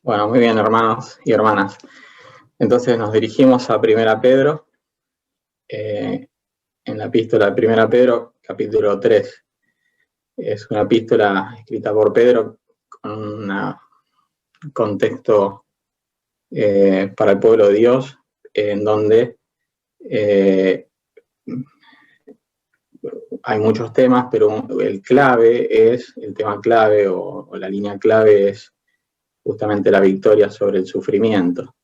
Bueno, muy bien, hermanos y hermanas. Entonces nos dirigimos a 1 Pedro, en la epístola de 1 Pedro, capítulo 3. Es una epístola escrita por Pedro con un contexto para el pueblo de Dios, en donde hay muchos temas, pero el tema clave o la línea clave es justamente la victoria sobre el sufrimiento.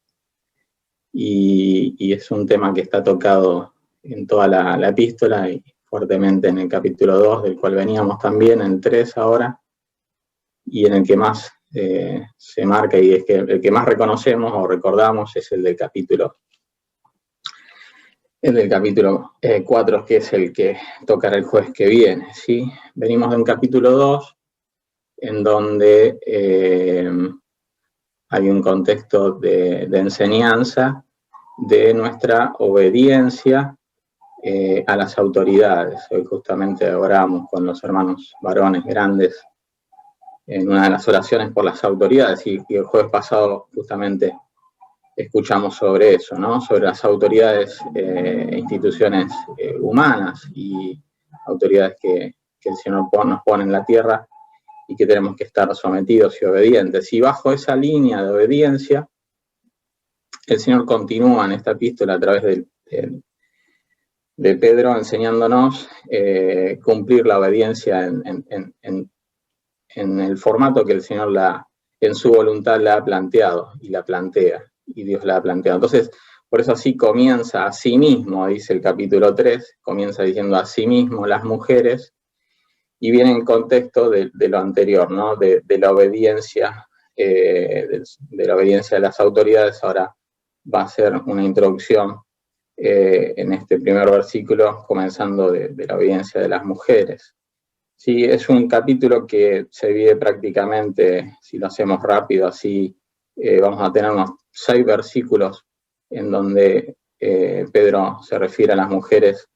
Y es un tema que está tocado en toda la epístola y fuertemente en el capítulo 2, del cual veníamos también, en el 3 ahora, y en el que más se marca, y es que el que más reconocemos o recordamos es el del capítulo 4, que es el que tocará el jueves que viene, ¿sí? Venimos de un capítulo 2 en donde hay un contexto de enseñanza de nuestra obediencia a las autoridades. Hoy justamente oramos con los hermanos varones grandes en una de las oraciones por las autoridades, y el jueves pasado justamente escuchamos sobre eso, ¿no? Sobre las autoridades e instituciones humanas y autoridades que el Señor nos pone en la tierra y que tenemos que estar sometidos y obedientes. Y bajo esa línea de obediencia, el Señor continúa en esta epístola a través de Pedro enseñándonos cumplir la obediencia en el formato que el Señor en su voluntad la ha planteado y la plantea, y Dios la ha planteado. Entonces, por eso así comienza a sí mismo, dice el capítulo 3, comienza diciendo a sí mismo las mujeres, y viene en contexto de lo anterior, ¿no? De la obediencia, de la obediencia a las autoridades. Ahora va a ser una introducción en este primer versículo, comenzando de la obediencia de las mujeres. Sí, es un capítulo que se divide prácticamente, si lo hacemos rápido, así vamos a tener unos 6 versículos en donde Pedro se refiere a las mujeres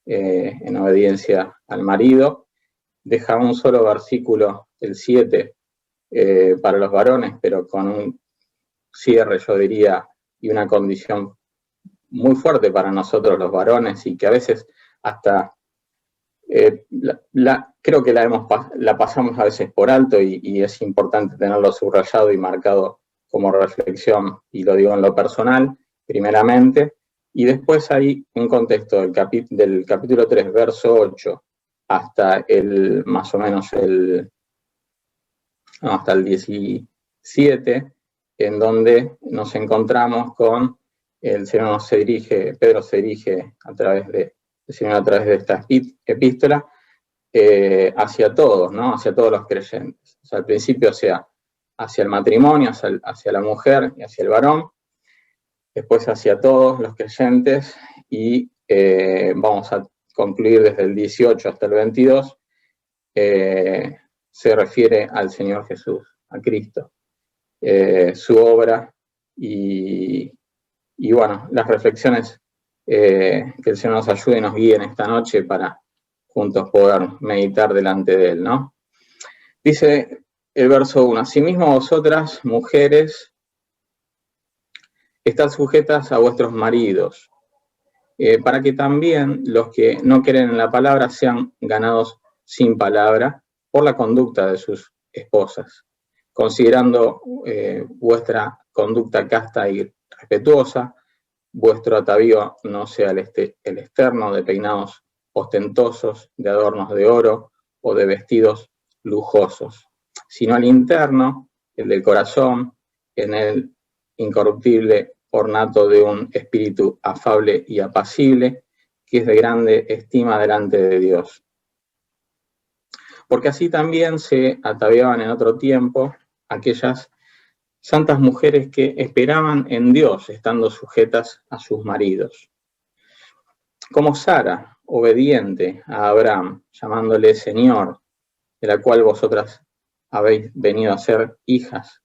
en obediencia al marido. Deja un solo versículo, el 7, para los varones, pero con un cierre, yo diría, y una condición muy fuerte para nosotros los varones, y que a veces hasta creo que la pasamos a veces por alto, y es importante tenerlo subrayado y marcado como reflexión, y lo digo en lo personal, primeramente, y después hay un contexto del capítulo 3, verso 8, hasta más o menos hasta el 17, en donde nos encontramos con el Señor Pedro se dirige a través de esta epístola hacia todos, ¿no? Hacia todos los creyentes. O sea, al principio hacia el matrimonio, hacia la mujer y hacia el varón, después hacia todos los creyentes, y vamos a concluir desde el 18 hasta el 22, se refiere al Señor Jesús, a Cristo, su obra, y bueno, las reflexiones que el Señor nos ayude y nos guíe en esta noche para juntos poder meditar delante de Él, ¿no? Dice el verso 1, asimismo vosotras, mujeres, estad sujetas a vuestros maridos, para que también los que no creen en la palabra sean ganados sin palabra por la conducta de sus esposas, considerando vuestra conducta casta y respetuosa, vuestro atavío no sea el externo de peinados ostentosos, de adornos de oro o de vestidos lujosos, sino el interno, el del corazón, en el incorruptible ornato de un espíritu afable y apacible, que es de grande estima delante de Dios. Porque así también se ataviaban en otro tiempo aquellas santas mujeres que esperaban en Dios, estando sujetas a sus maridos. Como Sara, obediente a Abraham, llamándole Señor, de la cual vosotras habéis venido a ser hijas,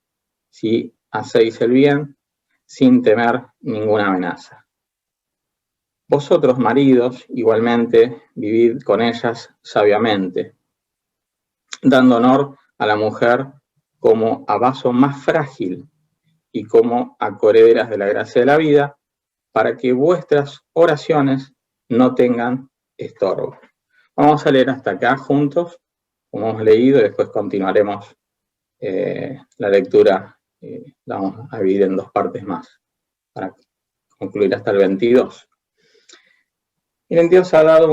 si hacéis el bien, sin temer ninguna amenaza. Vosotros, maridos, igualmente, vivid con ellas sabiamente, dando honor a la mujer como a vaso más frágil y como a coherederas de la gracia de la vida, para que vuestras oraciones no tengan estorbo. Vamos a leer hasta acá juntos, como hemos leído, y después continuaremos la lectura, la vamos a dividir en 2 partes más, para concluir hasta el 22. Miren, Dios ha dado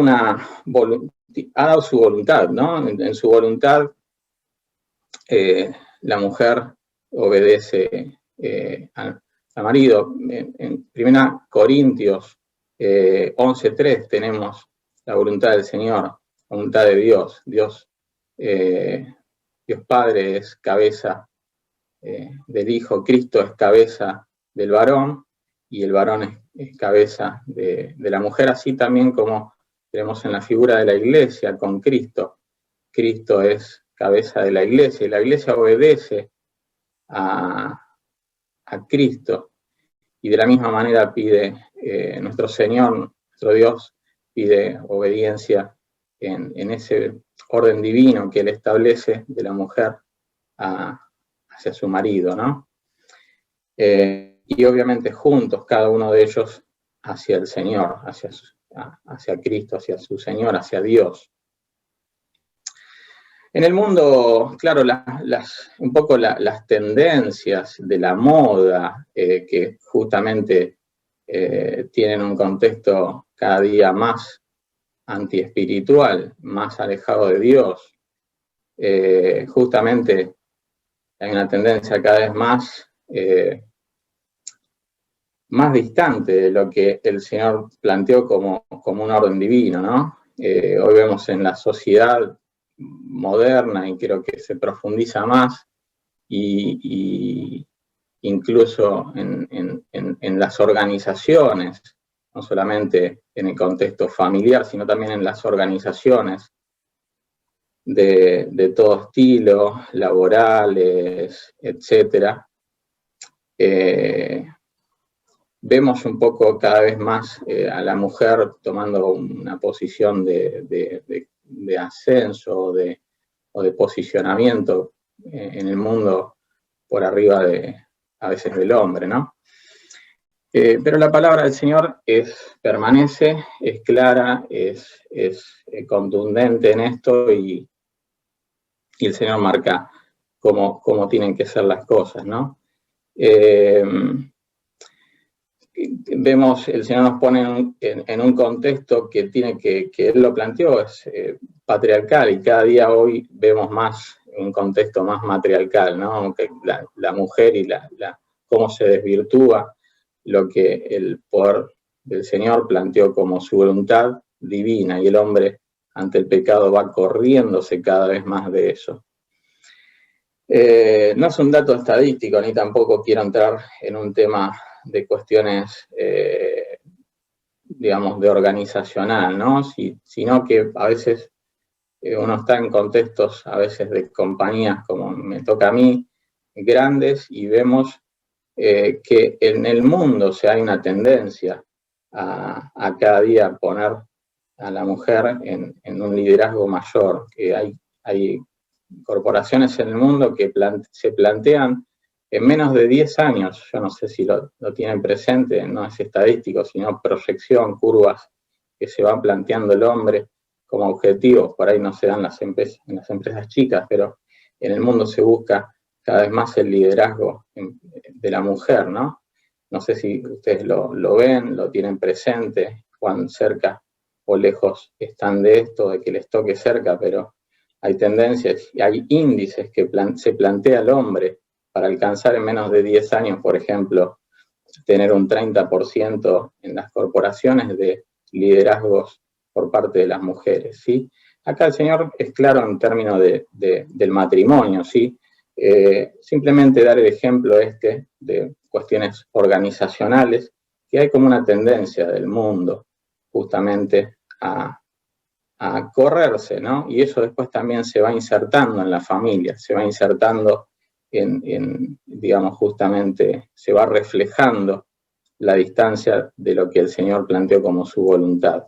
su voluntad, ¿no? En su voluntad, la mujer obedece al marido. En 1 Corintios 11:3 tenemos la voluntad del Señor, la voluntad de Dios. Dios Padre es cabeza del Hijo, Cristo es cabeza del varón, y el varón es cabeza de la mujer, así también como tenemos en la figura de la iglesia con Cristo. Cristo es cabeza de la iglesia, y la iglesia obedece a Cristo, y de la misma manera pide nuestro Señor, nuestro Dios, pide obediencia en ese orden divino que Él establece de la mujer hacia su marido, ¿no? Y obviamente juntos, cada uno de ellos hacia el Señor, hacia Cristo, hacia su Señor, hacia Dios. En el mundo, claro, un poco las tendencias de la moda, que justamente tienen un contexto cada día más antiespiritual, más alejado de Dios. Justamente hay una tendencia cada vez más distante de lo que el Señor planteó como un orden divino, ¿no? Hoy vemos en la sociedad moderna, y creo que se profundiza más, y incluso en las organizaciones, no solamente en el contexto familiar, sino también en las organizaciones de todo estilo, laborales, etcétera. Vemos un poco cada vez más a la mujer tomando una posición de ascenso o de posicionamiento en el mundo por arriba a veces del hombre, ¿no? Pero la palabra del Señor permanece, es clara, es contundente en esto, y el Señor marca cómo tienen que ser las cosas, ¿no? Vemos, el Señor nos pone en un contexto que Él lo planteó, es patriarcal, y cada día hoy vemos más un contexto más matriarcal, ¿no? Que la mujer y cómo se desvirtúa lo que el poder del Señor planteó como su voluntad divina, y el hombre ante el pecado va corriéndose cada vez más de eso. No es un dato estadístico, ni tampoco quiero entrar en un tema de cuestiones, digamos, de organizacional, ¿no? Sino que a veces uno está en contextos, a veces de compañías, como me toca a mí, grandes, y vemos que en el mundo hay una tendencia a cada día poner a la mujer en un liderazgo mayor, que hay corporaciones en el mundo que se plantean en menos de 10 años, yo no sé si lo tienen presente, no es estadístico, sino proyección, curvas que se van planteando el hombre como objetivos. Por ahí no se dan en las empresas chicas, pero en el mundo se busca cada vez más el liderazgo de la mujer, ¿no? No sé si ustedes lo ven, lo tienen presente, cuán cerca o lejos están de esto, de que les toque cerca, pero hay tendencias y hay índices que se plantea el hombre para alcanzar en menos de 10 años, por ejemplo, tener un 30% en las corporaciones de liderazgos por parte de las mujeres, ¿sí? Acá el Señor es claro en términos del matrimonio, ¿sí? Simplemente dar el ejemplo de cuestiones organizacionales, que hay como una tendencia del mundo justamente a correrse, ¿no? Y eso después también se va insertando en la familia, se va insertando digamos, justamente se va reflejando la distancia de lo que el Señor planteó como su voluntad.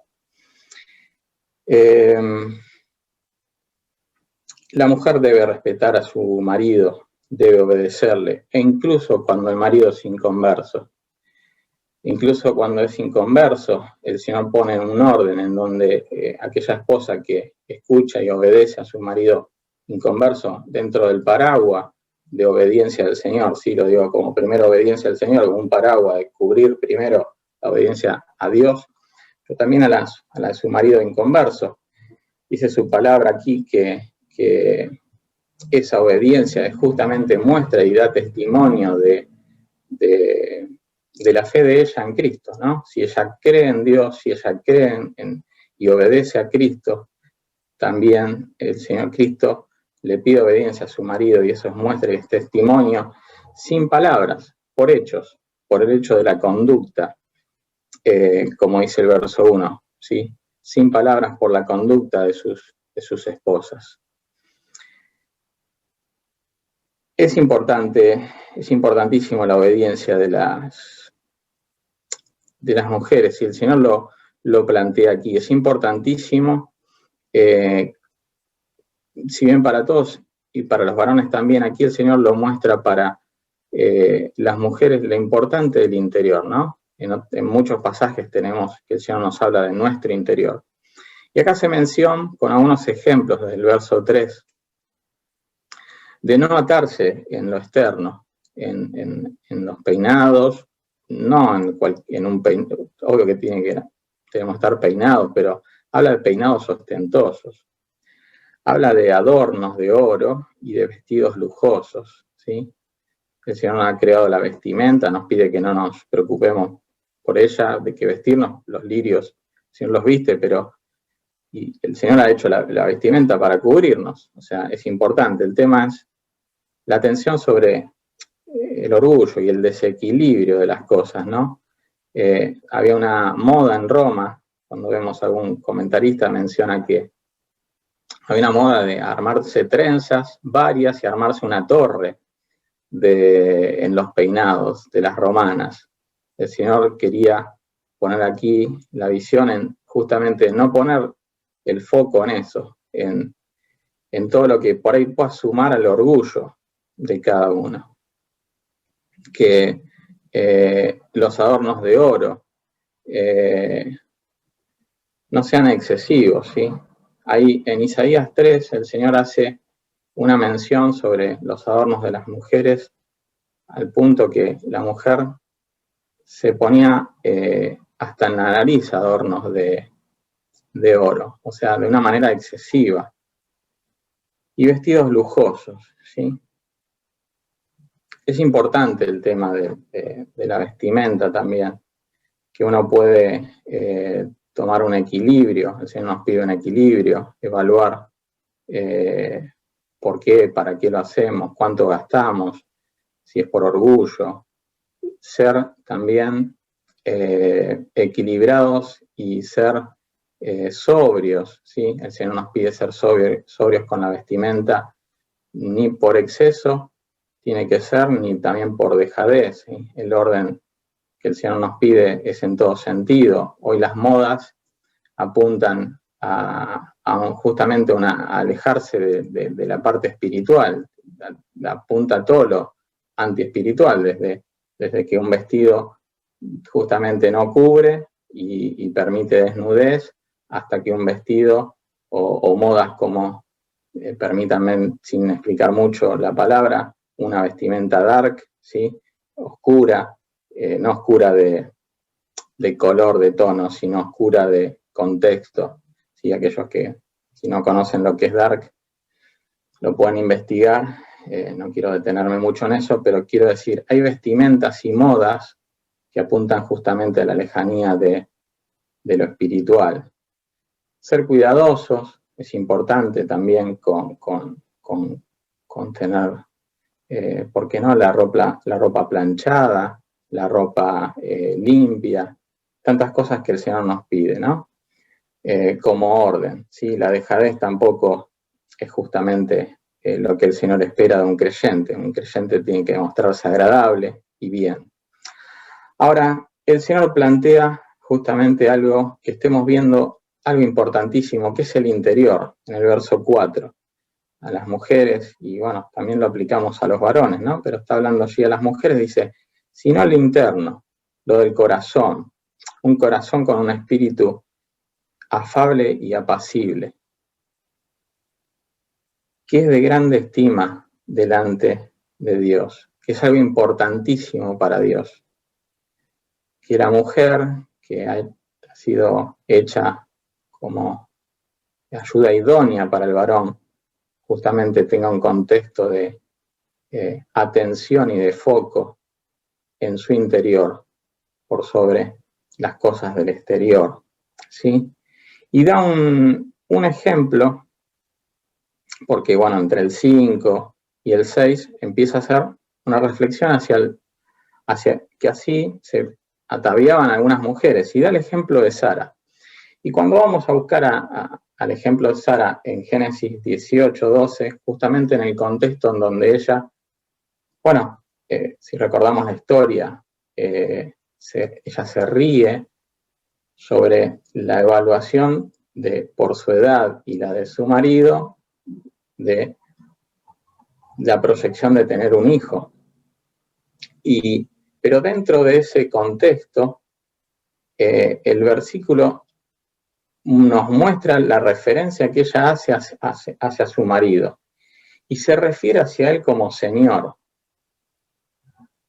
La mujer debe respetar a su marido debe obedecerle, e incluso cuando el marido es inconverso. Incluso cuando es inconverso, el Señor pone un orden en donde aquella esposa que escucha y obedece a su marido inconverso dentro del paraguas de obediencia al Señor, sí, lo digo como primera obediencia al Señor, como un paraguas de cubrir primero la obediencia a Dios, pero también a la de su marido inconverso. Dice su palabra aquí que esa obediencia es justamente muestra y da testimonio de la fe de ella en Cristo, ¿no? Si ella cree en Dios, si ella cree y obedece a Cristo, también el Señor Cristo le pide obediencia a su marido, y eso es muestra y es testimonio sin palabras, por hechos, por el hecho de la conducta, como dice el verso 1, ¿sí? Sin palabras por la conducta de sus esposas. Es importantísimo la obediencia de las mujeres, y el Señor lo plantea aquí. Es importantísimo, si bien para todos y para los varones también, aquí el Señor lo muestra para las mujeres, lo importante del interior, ¿no? En muchos pasajes tenemos que el Señor nos habla de nuestro interior. Y acá se menciona con algunos ejemplos desde el verso 3, de no atarse en lo externo, en los peinados, no en un peinado, obvio que tenemos que estar peinados, pero habla de peinados ostentosos, habla de adornos de oro y de vestidos lujosos, ¿sí? El Señor nos ha creado la vestimenta, nos pide que no nos preocupemos por ella, de que vestirnos, los lirios, el Señor los viste, pero y el Señor ha hecho la vestimenta para cubrirnos, o sea, es importante. El tema es la atención sobre el orgullo y el desequilibrio de las cosas, ¿no? Había una moda en Roma, cuando vemos algún comentarista menciona que había una moda de armarse trenzas varias y armarse una torre en los peinados de las romanas. El Señor quería poner aquí la visión en justamente no poner el foco en eso, en todo lo que por ahí pueda sumar al orgullo de cada uno. Que los adornos de oro no sean excesivos, ¿sí? Ahí en Isaías 3 el Señor hace una mención sobre los adornos de las mujeres, al punto que la mujer se ponía hasta en la nariz adornos de oro, o sea, de una manera excesiva. Y vestidos lujosos, ¿sí? Es importante el tema de la vestimenta también, que uno puede tomar un equilibrio, el Señor nos pide un equilibrio, evaluar por qué, para qué lo hacemos, cuánto gastamos, si es por orgullo, ser también equilibrados y ser sobrios, ¿sí? El Señor nos pide ser sobrios con la vestimenta, ni por exceso tiene que ser, ni también por dejadez, ¿sí? El orden que el Señor nos pide es en todo sentido. Hoy las modas apuntan justamente a alejarse de la parte espiritual, apunta a todo lo antiespiritual, desde que un vestido justamente no cubre y permite desnudez, hasta que un vestido o modas como, permítanme sin explicar mucho la palabra, una vestimenta dark, ¿sí? Oscura, no oscura de color, de tono, sino oscura de contexto, ¿sí? Aquellos que si no conocen lo que es dark lo pueden investigar, no quiero detenerme mucho en eso, pero quiero decir, hay vestimentas y modas que apuntan justamente a la lejanía de lo espiritual. Ser cuidadosos es importante también con tener, ¿por qué no?, la ropa planchada, la ropa limpia, tantas cosas que el Señor nos pide, ¿no? Como orden, ¿sí? La dejadez tampoco es justamente lo que el Señor espera de un creyente. Un creyente tiene que mostrarse agradable y bien. Ahora, el Señor plantea justamente algo que estemos viendo, algo importantísimo, que es el interior, en el verso 4. a las mujeres, y bueno, también lo aplicamos a los varones, ¿no? Pero está hablando allí a las mujeres, dice, sino lo interno, lo del corazón, un corazón con un espíritu afable y apacible, que es de grande estima delante de Dios, que es algo importantísimo para Dios. Que la mujer que ha sido hecha como ayuda idónea para el varón, justamente tenga un contexto de atención y de foco en su interior por sobre las cosas del exterior, ¿sí? Y da un ejemplo, porque bueno, entre el 5 y el 6 empieza a hacer una reflexión hacia que así se ataviaban algunas mujeres, y da el ejemplo de Sara. Y cuando vamos a buscar al ejemplo de Sara en Génesis 18, 12, justamente en el contexto en donde ella, bueno, si recordamos la historia, ella se ríe sobre la evaluación por su edad y la de su marido, de la proyección de tener un hijo. Pero dentro de ese contexto, el versículo nos muestra la referencia que ella hace hacia su marido, y se refiere hacia él como Señor,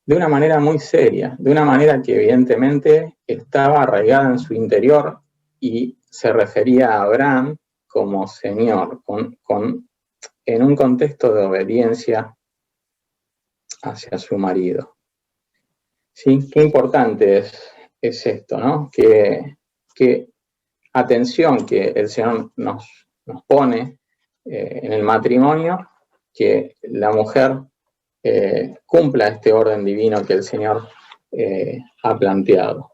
de una manera muy seria, de una manera que evidentemente estaba arraigada en su interior, y se refería a Abraham como Señor, en un contexto de obediencia hacia su marido. ¿Sí? Qué importante es esto, ¿no? Que atención que el Señor nos pone en el matrimonio, que la mujer cumpla este orden divino que el Señor ha planteado.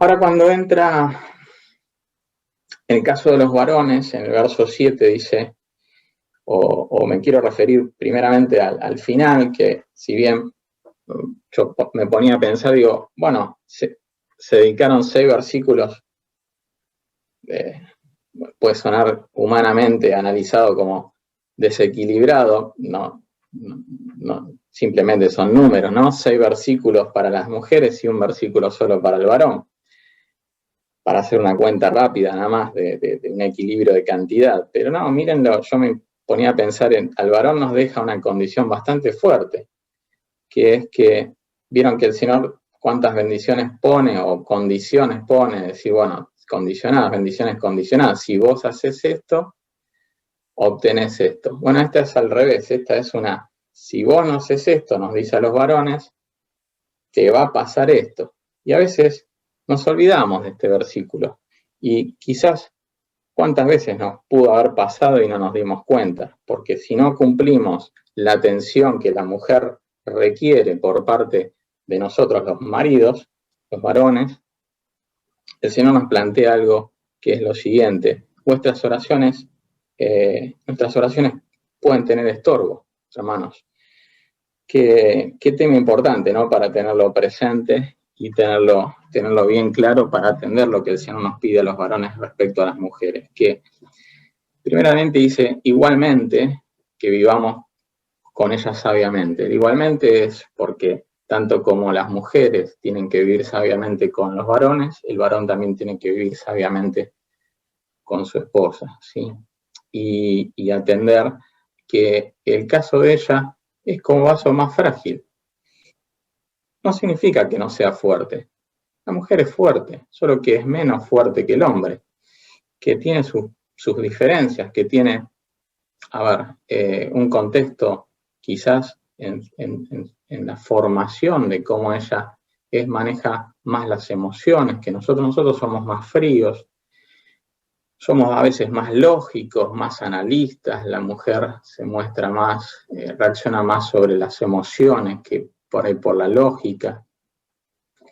Ahora, cuando entra en el caso de los varones, en el verso 7 dice, o me quiero referir primeramente al final, que si bien yo me ponía a pensar, digo, bueno, se dedicaron 6 versículos, puede sonar humanamente analizado como desequilibrado, no, simplemente son números, ¿no? 6 versículos para las mujeres y un versículo solo para el varón, para hacer una cuenta rápida nada más de un equilibrio de cantidad. Pero no, mírenlo, yo me ponía a pensar al varón nos deja una condición bastante fuerte, que es que vieron que el Señor cuántas bendiciones pone o condiciones pone, decir, bueno, condicionadas, bendiciones condicionadas, si vos haces esto, obtenés esto. Bueno, esta es al revés, esta es una, si vos no haces esto, nos dice a los varones, te va a pasar esto. Y a veces nos olvidamos de este versículo, y quizás cuántas veces nos pudo haber pasado y no nos dimos cuenta, porque si no cumplimos la atención que la mujer requiere por parte de nosotros los maridos, los varones, el Señor nos plantea algo que es lo siguiente: nuestras oraciones pueden tener estorbo, hermanos. Qué tema importante, ¿no? Para tenerlo presente y tenerlo bien claro para atender lo que el Señor nos pide a los varones respecto a las mujeres. Que primeramente dice, igualmente, que vivamos con ellas sabiamente. Igualmente es porque tanto como las mujeres tienen que vivir sabiamente con los varones, el varón también tiene que vivir sabiamente con su esposa, ¿sí? Y atender que el caso de ella es como vaso más frágil. No significa que no sea fuerte. La mujer es fuerte, solo que es menos fuerte que el hombre, que tiene sus diferencias, que tiene, un contexto quizás en la formación de cómo ella maneja más las emociones, que nosotros somos más fríos, somos a veces más lógicos, más analistas, la mujer se muestra más, reacciona más sobre las emociones que por ahí por la lógica,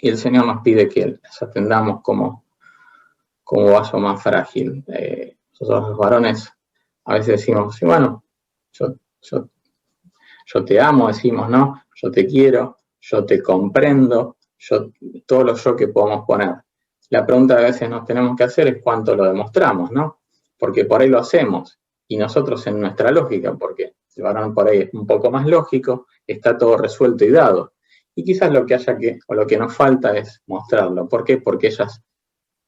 y el Señor nos pide que las atendamos como vaso más frágil. Nosotros los varones a veces decimos, sí, bueno, yo te amo, decimos, ¿no? Yo te quiero, yo te comprendo, todo lo yo que podemos poner. La pregunta que a veces nos tenemos que hacer es cuánto lo demostramos, ¿no? Porque por ahí lo hacemos, y nosotros en nuestra lógica, porque el varón por ahí es un poco más lógico, está todo resuelto y dado. Y quizás lo que haya que, o lo que nos falta es mostrarlo. ¿Por qué? Porque ellas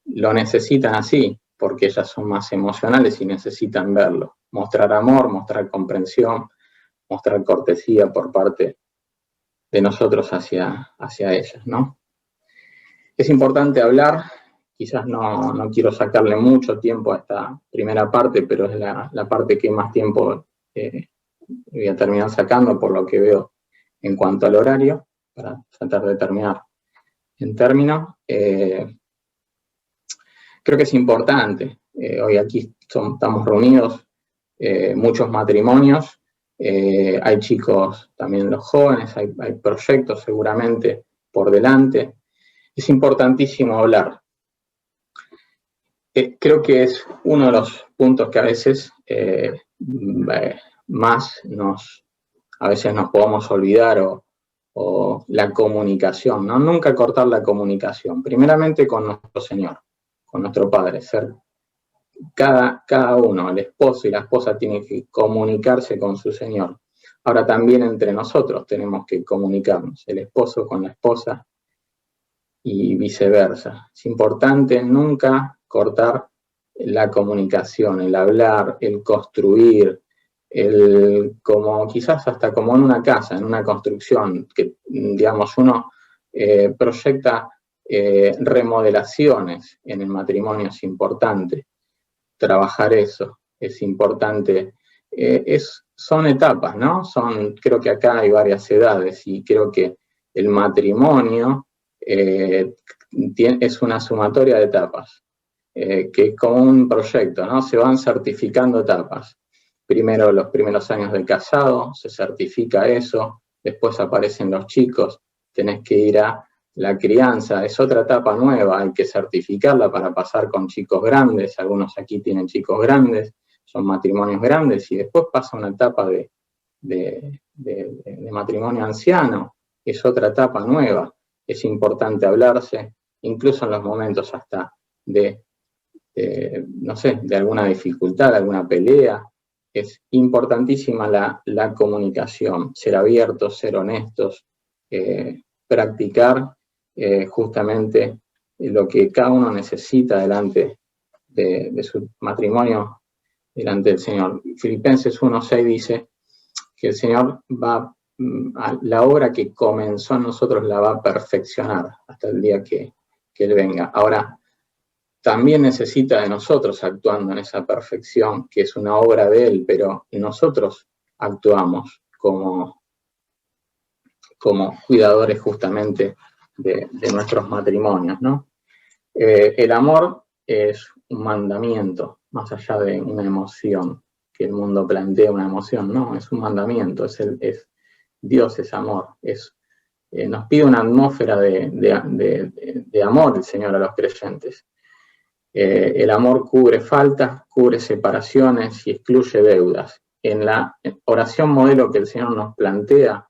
lo necesitan así, porque ellas son más emocionales y necesitan verlo. Mostrar amor, mostrar comprensión, mostrar cortesía por parte de nosotros hacia ellas, ¿no? Es importante hablar, quizás no quiero sacarle mucho tiempo a esta primera parte, pero es la parte que más tiempo voy a terminar sacando por lo que veo en cuanto al horario, para tratar de terminar en términos. Creo que es importante, hoy aquí estamos reunidos muchos matrimonios, hay chicos, también los jóvenes, hay proyectos seguramente por delante. Es importantísimo hablar. Creo que es uno de los puntos que a veces más a veces nos podemos olvidar, o la comunicación, ¿no? Nunca cortar la comunicación, primeramente con nuestro Señor, con nuestro Padre, ser cada uno, el esposo y la esposa tienen que comunicarse con su Señor. Ahora también entre nosotros tenemos que comunicarnos, el esposo con la esposa y viceversa. Es importante nunca cortar la comunicación, el hablar, el construir, como quizás hasta como en una casa, en una construcción, que digamos uno proyecta remodelaciones en el matrimonio, es importante trabajar eso, es importante, son etapas, ¿no? Creo que acá hay varias edades y creo que el matrimonio es una sumatoria de etapas, que es como un proyecto, ¿no? Se van certificando etapas. Primero los primeros años de casado, se certifica eso, después aparecen los chicos, tenés que ir a la crianza, es otra etapa nueva, hay que certificarla para pasar con chicos grandes, algunos aquí tienen chicos grandes, son matrimonios grandes, y después pasa una etapa de matrimonio anciano, es otra etapa nueva. Es importante hablarse, incluso en los momentos hasta no sé, de alguna dificultad, de alguna pelea. Es importantísima la comunicación, ser abiertos, ser honestos, practicar justamente lo que cada uno necesita delante de su matrimonio, delante del Señor. Filipenses 1:6 dice que el Señor la obra que comenzó en nosotros la va a perfeccionar hasta el día que Él venga. Ahora, también necesita de nosotros actuando en esa perfección, que es una obra de Él, pero nosotros actuamos como cuidadores justamente de nuestros matrimonios, ¿no? El amor es un mandamiento, más allá de una emoción, que el mundo plantea una emoción, no, es un mandamiento, Dios es amor, nos pide una atmósfera de amor el Señor a los creyentes. El amor cubre faltas, cubre separaciones y excluye deudas. En la oración modelo que el Señor nos plantea,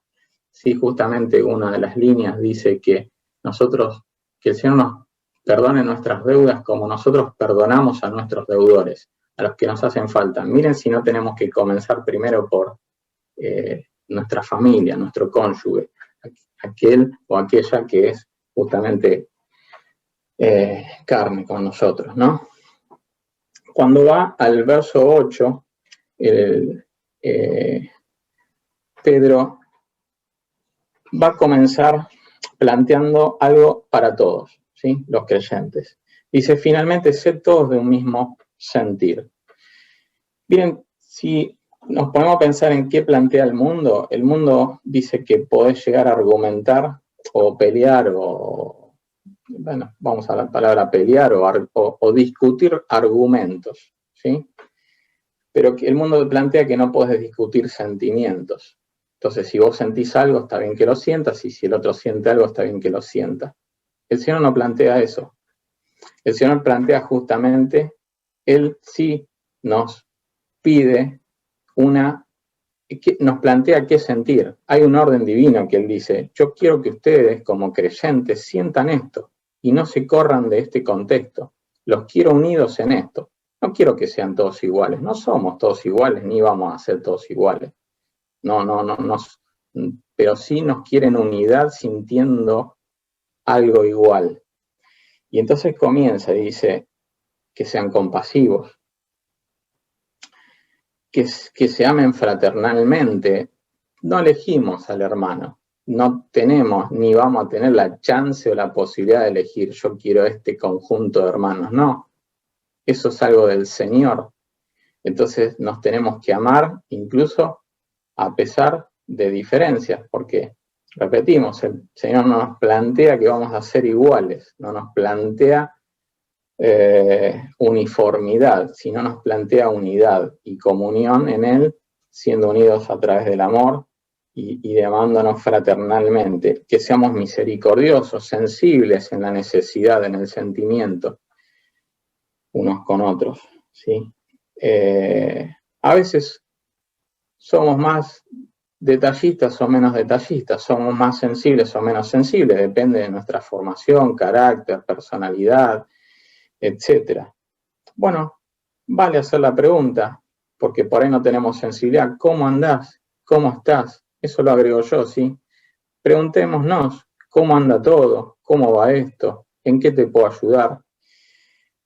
sí, justamente una de las líneas dice que el Señor nos perdone nuestras deudas como nosotros perdonamos a nuestros deudores, a los que nos hacen falta. Miren si no tenemos que comenzar primero por nuestra familia, nuestro cónyuge, aquel o aquella que es justamente carne con nosotros, ¿no? Cuando va al verso 8, Pedro va a comenzar planteando algo para todos, ¿sí? Los creyentes. Dice, finalmente, sed todos de un mismo sentir. Miren, si nos ponemos a pensar en qué plantea el mundo dice que podés llegar a argumentar o pelear bueno, vamos a la palabra pelear o discutir argumentos, ¿sí? Pero el mundo plantea que no podés discutir sentimientos. Entonces, si vos sentís algo, está bien que lo sientas, y si el otro siente algo, está bien que lo sienta. El Señor no plantea eso. El Señor plantea justamente, Él sí nos pide nos plantea qué sentir. Hay un orden divino que Él dice, yo quiero que ustedes como creyentes sientan esto y no se corran de este contexto. Los quiero unidos en esto. No quiero que sean todos iguales, no somos todos iguales, ni vamos a ser todos iguales. No, pero sí nos quieren unidad sintiendo algo igual. Y entonces comienza y dice que sean compasivos, que se amen fraternalmente. No elegimos al hermano, no tenemos ni vamos a tener la chance o la posibilidad de elegir yo quiero este conjunto de hermanos, no. Eso es algo del Señor. Entonces nos tenemos que amar incluso a pesar de diferencias, porque, repetimos, el Señor no nos plantea que vamos a ser iguales, no nos plantea uniformidad, sino nos plantea unidad y comunión en Él, siendo unidos a través del amor y amándonos fraternalmente, que seamos misericordiosos, sensibles en la necesidad, en el sentimiento, unos con otros, ¿sí? A veces somos más detallistas o menos detallistas, somos más sensibles o menos sensibles, depende de nuestra formación, carácter, personalidad, etc. Bueno, vale hacer la pregunta, porque por ahí no tenemos sensibilidad. ¿Cómo andás? ¿Cómo estás? Eso lo agrego yo, ¿sí? Preguntémonos, ¿cómo anda todo? ¿Cómo va esto? ¿En qué te puedo ayudar?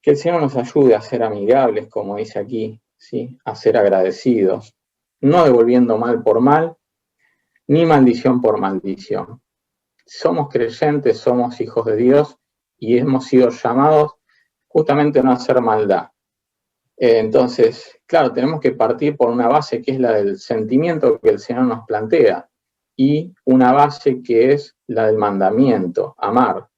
Que el Señor nos ayude a ser amigables, como dice aquí, ¿sí? A ser agradecidos, no devolviendo mal por mal, ni maldición por maldición. Somos creyentes, somos hijos de Dios y hemos sido llamados justamente a no hacer maldad. Entonces, claro, tenemos que partir por una base que es la del sentimiento que el Señor nos plantea y una base que es la del mandamiento, amar.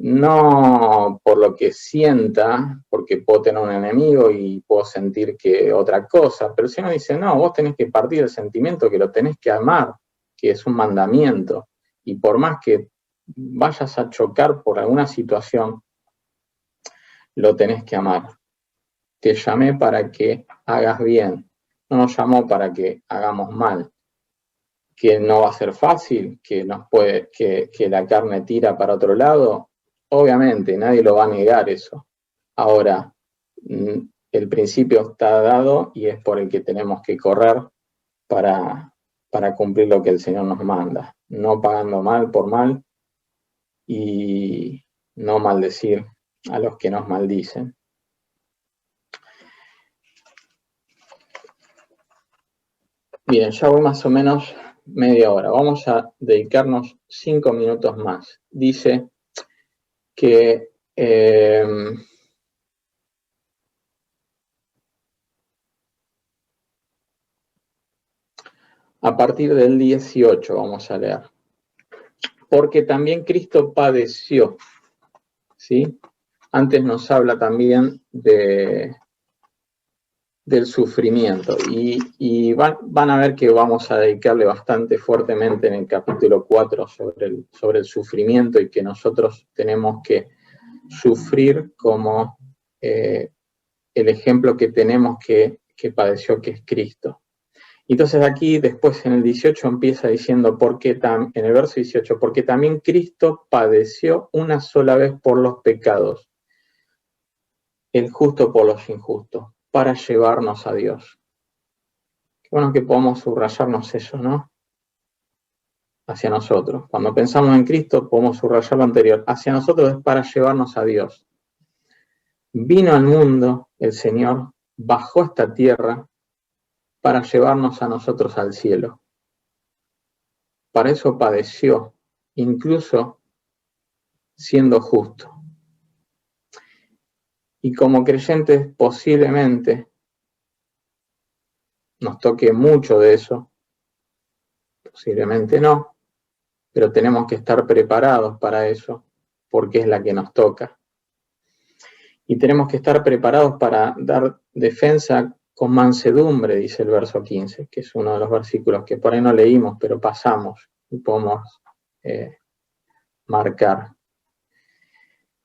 No por lo que sienta, porque puedo tener un enemigo y puedo sentir que otra cosa, pero el Señor dice, no, vos tenés que partir del sentimiento que lo tenés que amar, que es un mandamiento, y por más que vayas a chocar por alguna situación, lo tenés que amar. Te llamé para que hagas bien, no nos llamó para que hagamos mal, que no va a ser fácil, que la carne tira para otro lado, obviamente, nadie lo va a negar eso. Ahora, el principio está dado y es por el que tenemos que correr para cumplir lo que el Señor nos manda, no pagando mal por mal y no maldecir a los que nos maldicen. Bien, ya voy más o menos media hora. Vamos a dedicarnos 5 minutos más. Dice que a partir del 18 vamos a leer. Porque también Cristo padeció, ¿sí? Antes nos habla también del sufrimiento y van a ver que vamos a dedicarle bastante fuertemente en el capítulo 4 sobre el sufrimiento y que nosotros tenemos que sufrir como el ejemplo que tenemos que padeció, que es Cristo. Entonces aquí después en el 18 empieza diciendo, en el verso 18, porque también Cristo padeció una sola vez por los pecados, el justo por los injustos, para llevarnos a Dios. Qué bueno que podamos subrayarnos eso, ¿no? Hacia nosotros. Cuando pensamos en Cristo podemos subrayar lo anterior. Hacia nosotros es para llevarnos a Dios. Vino al mundo el Señor, bajó a esta tierra para llevarnos a nosotros al cielo. Para eso padeció, incluso siendo justo. Y como creyentes posiblemente nos toque mucho de eso, posiblemente no, pero tenemos que estar preparados para eso, porque es la que nos toca. Y tenemos que estar preparados para dar defensa con mansedumbre, dice el verso 15, que es uno de los versículos que por ahí no leímos, pero pasamos y podemos marcar.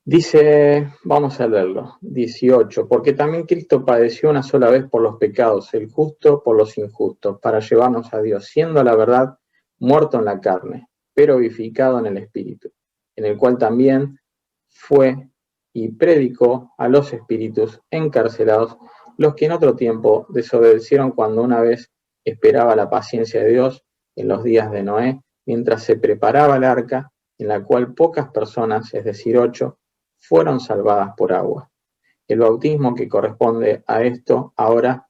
Dice, vamos a leerlo, 18, porque también Cristo padeció una sola vez por los pecados, el justo por los injustos, para llevarnos a Dios, siendo la verdad muerto en la carne, pero vivificado en el Espíritu, en el cual también fue y predicó a los espíritus encarcelados, los que en otro tiempo desobedecieron cuando una vez esperaba la paciencia de Dios en los días de Noé, mientras se preparaba el arca, en la cual pocas personas, es decir, 8, fueron salvadas por agua. El bautismo que corresponde a esto ahora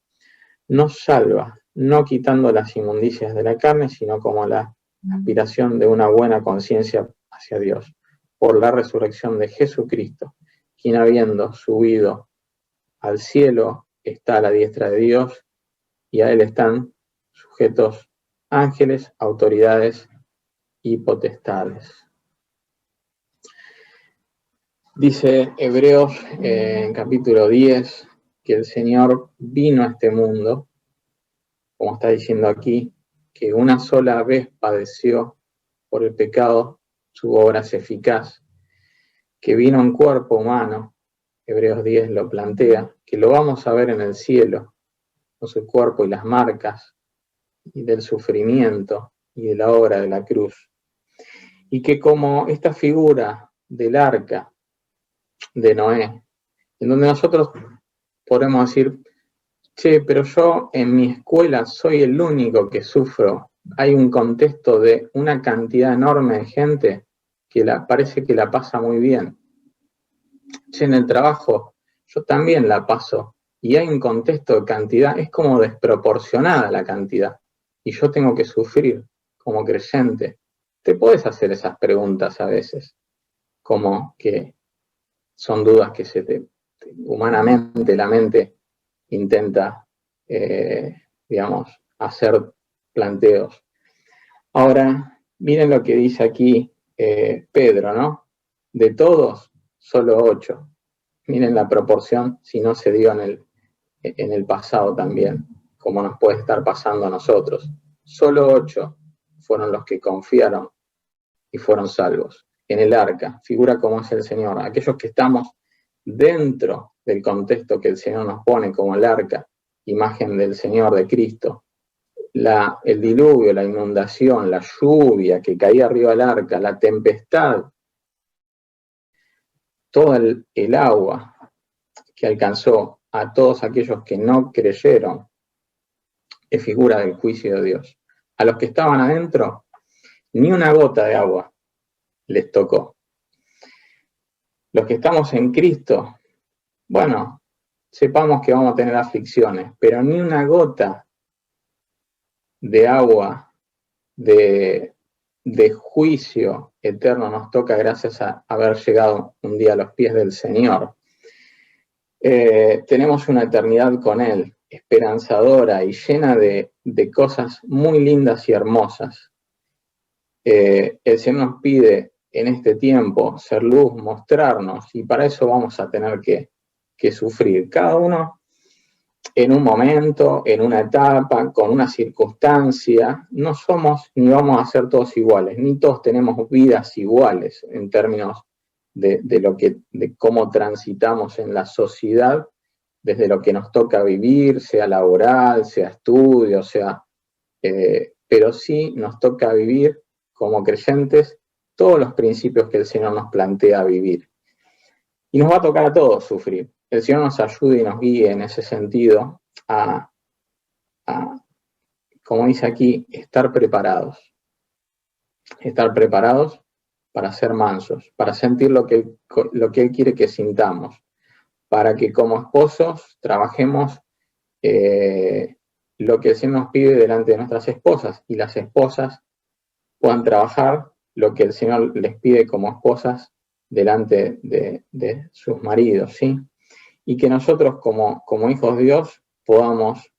nos salva, no quitando las inmundicias de la carne, sino como la aspiración de una buena conciencia hacia Dios, por la resurrección de Jesucristo, quien habiendo subido al cielo está a la diestra de Dios, y a él están sujetos ángeles, autoridades y potestades. Dice Hebreos en capítulo 10 que el Señor vino a este mundo, como está diciendo aquí, que una sola vez padeció por el pecado, su obra es eficaz, que vino en cuerpo humano, Hebreos 10 lo plantea, que lo vamos a ver en el cielo, con su cuerpo y las marcas, y del sufrimiento y de la obra de la cruz. Y que como esta figura del arca de Noé, en donde nosotros podemos decir, che, pero yo en mi escuela soy el único que sufro. Hay un contexto de una cantidad enorme de gente que parece que la pasa muy bien. Che, en el trabajo yo también la paso. Y hay un contexto de cantidad, es como desproporcionada la cantidad. Y yo tengo que sufrir como creyente. Te puedes hacer esas preguntas a veces, como que son dudas que humanamente la mente intenta, hacer planteos. Ahora, miren lo que dice aquí Pedro, ¿no? De todos, solo 8. Miren la proporción, si no se dio en el pasado también, como nos puede estar pasando a nosotros. Solo 8 fueron los que confiaron y fueron salvos. En el arca, figura como es el Señor. Aquellos que estamos dentro del contexto que el Señor nos pone como el arca, imagen del Señor, de Cristo, el diluvio, la inundación, la lluvia que caía arriba del arca, la tempestad, todo el agua que alcanzó a todos aquellos que no creyeron, es figura del juicio de Dios. A los que estaban adentro, ni una gota de agua les tocó. Los que estamos en Cristo, bueno, sepamos que vamos a tener aflicciones, pero ni una gota de agua, de juicio eterno nos toca gracias a haber llegado un día a los pies del Señor. Tenemos una eternidad con Él, esperanzadora y llena de cosas muy lindas y hermosas. El Señor nos pide en este tiempo ser luz, mostrarnos, y para eso vamos a tener que sufrir, cada uno en un momento, en una etapa, con una circunstancia. No somos ni vamos a ser todos iguales, ni todos tenemos vidas iguales en términos de cómo transitamos en la sociedad, desde lo que nos toca vivir, sea laboral, sea estudio, pero sí nos toca vivir como creyentes todos los principios que el Señor nos plantea vivir. Y nos va a tocar a todos sufrir. El Señor nos ayude y nos guíe en ese sentido a como dice aquí, estar preparados. Estar preparados para ser mansos, para sentir lo que Él quiere que sintamos, para que como esposos trabajemos lo que el Señor nos pide delante de nuestras esposas, y las esposas puedan trabajar lo que el Señor les pide como esposas delante de sus maridos, ¿sí? Y que nosotros como hijos de Dios podamos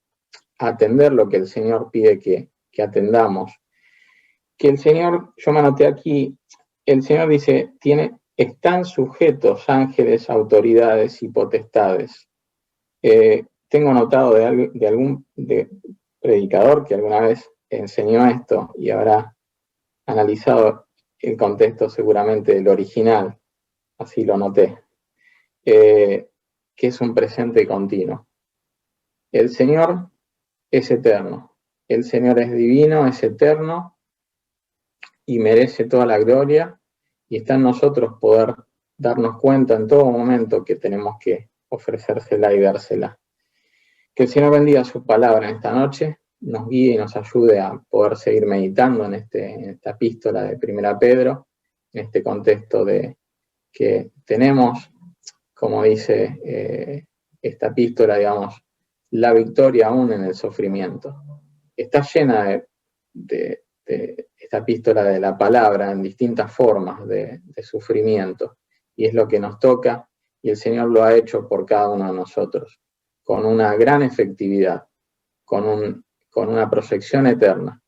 atender lo que el Señor pide que atendamos. Que el Señor, yo me anoté aquí, el Señor dice, están sujetos ángeles, autoridades y potestades. Tengo notado de algún predicador que alguna vez enseñó esto y habrá analizado el contexto seguramente del original, así lo noté, que es un presente continuo. El Señor es eterno, el Señor es divino, es eterno y merece toda la gloria, y está en nosotros poder darnos cuenta en todo momento que tenemos que ofrecérsela y dársela. Que el Señor bendiga su palabra en esta noche, nos guíe y nos ayude a poder seguir meditando en esta epístola de 1 Pedro, en este contexto de que tenemos, como dice esta epístola, digamos, la victoria aún en el sufrimiento. Está llena de esta epístola de la palabra en distintas formas de sufrimiento, y es lo que nos toca, y el Señor lo ha hecho por cada uno de nosotros, con una gran efectividad, con una proyección eterna.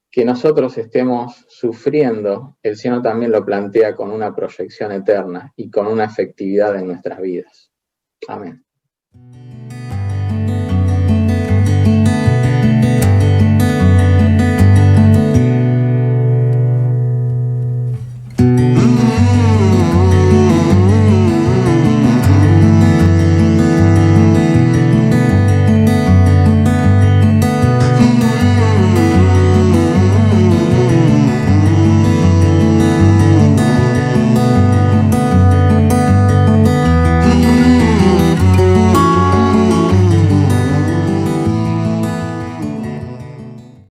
Que nosotros estemos sufriendo, el Señor también lo plantea con una proyección eterna y con una efectividad en nuestras vidas. Amén.